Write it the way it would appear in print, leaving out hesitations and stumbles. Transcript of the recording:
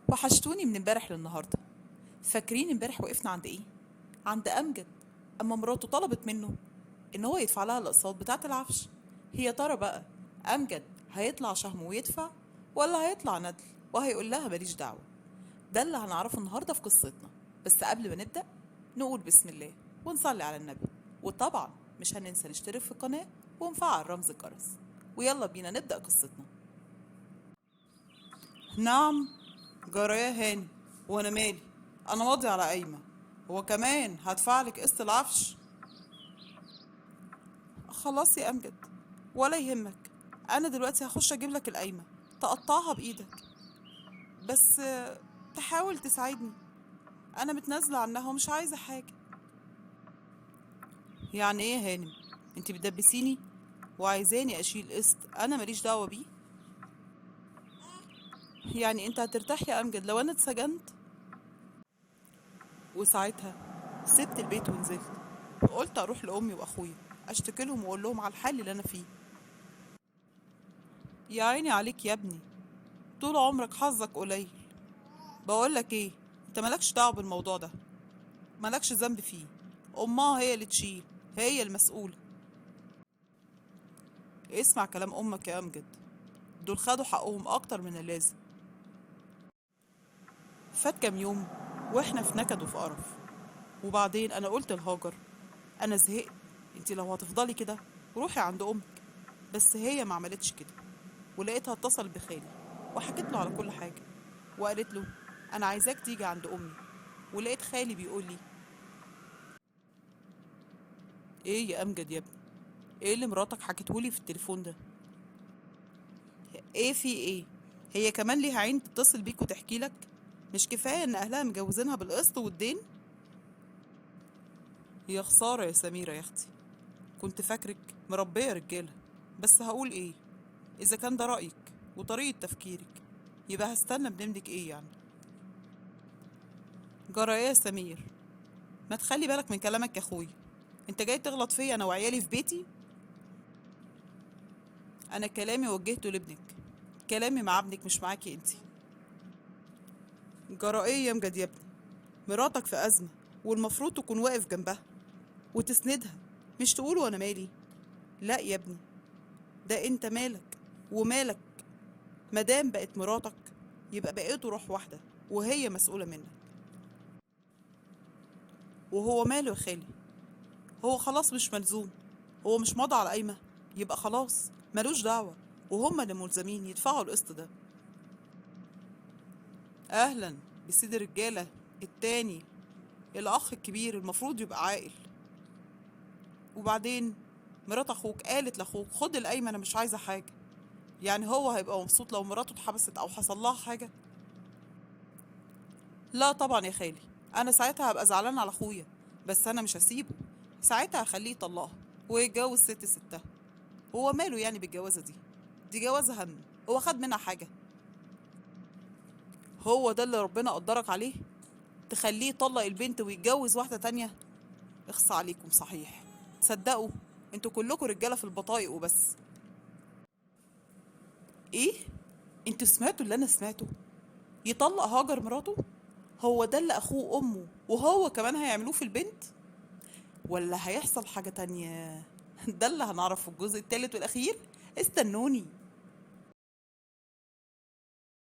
وحشتوني من امبارح للنهارده. فاكرين امبارح وقفنا عند ايه؟ عند امجد. اما مراته طلبت منه ان هو يدفع لها الاقساط بتاعه العفش. هي ترى بقى امجد هيطلع شهم ويدفع، ولا هيطلع ندل وهيقول لها ماليش دعوه؟ ده اللي هنعرفه النهارده في قصتنا. بس قبل ما نبدا نقول بسم الله ونصلي على النبي، وطبعا مش هننسى نشترك في القناه ونفعل رمز الجرس. ويلا بينا نبدا قصتنا. نعم. جرى يا هاني؟ وانا مالي؟ انا ماضي على قايمه. هو كمان هدفعلك قسط العفش؟ خلاص يا امجد، ولا يهمك. انا دلوقتي هخش اجيب لك القايمه تقطعها بايدك. بس تحاول تساعدني. انا متنازله عنها ومش عايزه حاجه. يعني ايه يا هانم؟ انت بتدبسيني وعايزاني اشيل قسط انا ماليش دعوه بيه؟ يعني انت هترتاح يا امجد لو انا اتسجنت؟ وساعتها سبت البيت ونزلت. قلت اروح لامي واخويا اشتكي لهم واقول لهم على الحل اللي انا فيه. يا عيني عليك يا ابني، طول عمرك حظك قليل. بقولك ايه، انت مالكش دعوه بالموضوع ده، مالكش ذنب فيه. امها هي اللي تشيل، هي المسؤوله. اسمع كلام امك يا امجد، دول خدوا حقهم اكتر من اللازم. فات كام يوم واحنا في نكد وفي قرف. وبعدين انا قلت لهاجر انا زهقت، انت لو هتفضلي كده روحي عند امك. بس هي ما عملتش كده. ولقيتها اتصل بخالي وحكيت له على كل حاجه، وقالت له انا عايزاك تيجي عند امي. ولقيت خالي بيقول لي ايه يا امجد يا ابني؟ ايه اللي مراتك حكيتهولي في التليفون ده؟ ايه في ايه؟ هي كمان ليها عين تتصل بيك وتحكي لك؟ مش كفايه ان اهلها مجوزينها بالقسط والدين؟ يا خساره يا سميره يا اختي، كنت فاكرك مربيه رجاله. بس هقول ايه، اذا كان ده رايك وطريقه تفكيرك يبقى هستنى بنملك ايه يعني؟ جرى ايه يا سمير؟ ما تخلي بالك من كلامك يا اخويا. انت جاي تغلط فيا انا وعيالي في بيتي؟ انا كلامي وجهته لابنك، كلامي مع ابنك مش معاكي انتي. جرى ايه يا امجد يا ابني؟ مراتك في ازمه، والمفروض تكون واقف جنبها وتسندها، مش تقول وانا مالي. لا يا ابني، ده انت مالك ومالك. مادام بقت مراتك يبقى بقيتوا روح واحده، وهي مسؤوله منك. وهو ماله يا خالي؟ هو خلاص مش ملزوم، هو مش مضى على قايمه، يبقى خلاص ملوش دعوه، وهم اللي ملزمين يدفعوا القسط ده. اهلا بسيد الرجاله التاني، الاخ الكبير المفروض يبقى عاقل. وبعدين مرات اخوك قالت لاخوك خد القايمه انا مش عايزه حاجه. يعني هو هيبقى مبسوط لو مراته اتحبست او حصل لها حاجه؟ لا طبعا يا خالي، انا ساعتها هبقى زعلان على اخويا، بس انا مش هسيبه. ساعتها هخليه يطلقها ويتجوز ست ستها. هو ماله يعني بالجوازه دي؟ دي جوازه هم، هو خد منها حاجه؟ هو ده اللي ربنا قدرك عليه؟ تخليه يطلق البنت ويتجوز واحده تانية؟ اخصى عليكم صحيح. تصدقوا انتوا كلكم رجاله في البطايق وبس. ايه؟ انتوا سمعتوا اللي انا سمعته؟ يطلق هاجر مراته؟ هو ده اللي اخوه وامه وهو كمان هيعملوه في البنت؟ ولا هيحصل حاجة تانية؟ ده اللي هنعرفه في الجزء الثالث والاخير. استنوني.